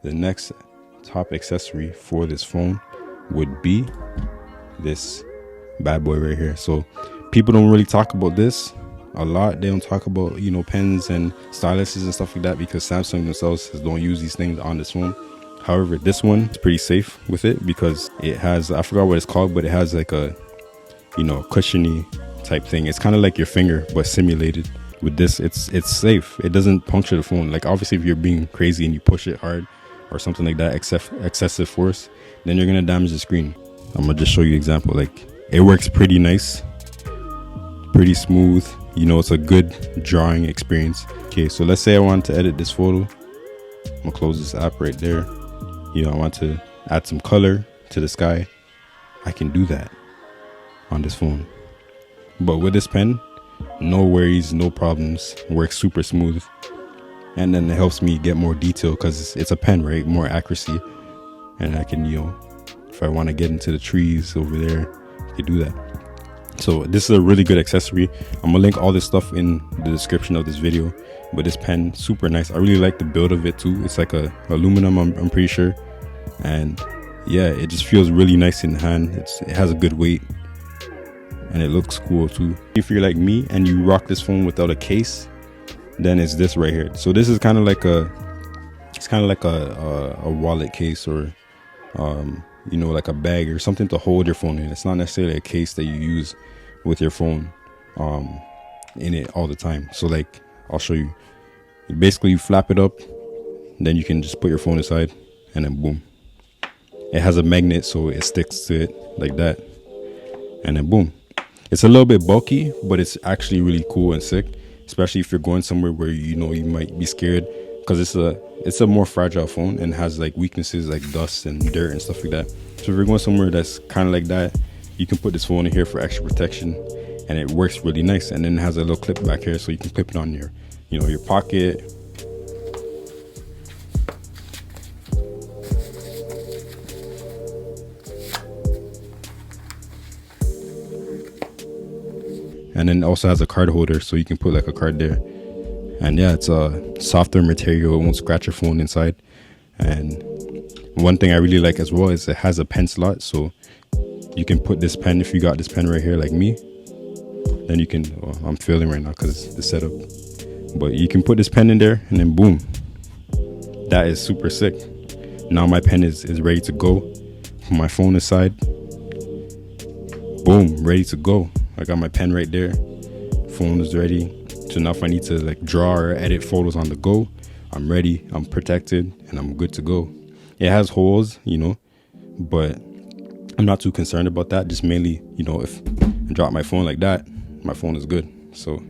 the next top accessory for this phone would be this bad boy right here. So people don't really talk about this a lot. They don't talk about, you know, pens and styluses and stuff like that, because Samsung themselves don't use these things on this phone. However, this one is pretty safe with it because it has, I forgot what it's called, but it has like a, you know, cushiony type thing. It's kind of like your finger but simulated. With this, it's safe. It doesn't puncture the phone. Like obviously if you're being crazy and you push it hard or something like that, excessive force, then you're gonna damage the screen. I'm gonna just show you an example. Like it works pretty nice, pretty smooth. You know, it's a good drawing experience. Okay, so let's say I want to edit this photo. I'm gonna close this app right there. You know, I want to add some color to the sky. I can do that on this phone. But with this pen, no worries, no problems. Works super smooth. And then it helps me get more detail because it's a pen, right? More accuracy. And I can, you know, if I want to get into the trees over there, I can do that. So this is a really good accessory. I'm gonna link all this stuff in the description of this video. But this pen, super nice. I really like the build of it too. It's like a aluminum, I'm pretty sure. And yeah, it just feels really nice in the hand. It has a good weight. And it looks cool too. If you're like me and you rock this phone without a case, then it's this right here. So this is kind of like a, it's kind of like a wallet case, or you know, like a bag or something to hold your phone in. It's not necessarily a case that you use with your phone in it all the time. So like, I'll show you. Basically you flap it up, then you can just put your phone inside, and then boom. It has a magnet, so it sticks to it like that, and then boom. It's a little bit bulky, but it's actually really cool and sick, especially if you're going somewhere where, you know, you might be scared, because it's a more fragile phone and has like weaknesses like dust and dirt and stuff like that. So if you're going somewhere that's kind of like that, you can put this phone in here for extra protection, and it works really nice. And then it has a little clip back here, so you can clip it on your, you know, your pocket. And then it also has a card holder, so you can put like a card there. And yeah, it's a softer material. It won't scratch your phone inside. And one thing I really like as well is it has a pen slot, so you can put this pen, if you got this pen right here like me, then you can, well, I'm failing right now because it's the setup, but you can put this pen in there, and then boom, that is super sick. Now my pen is ready to go. Put my phone aside, boom, ready to go. I got my pen right there, phone is ready. So now if I need to like draw or edit photos on the go, I'm ready, I'm protected, and I'm good to go. It has holes, you know, but I'm not too concerned about that. Just mainly, you know, if I drop my phone like that, my phone is good. So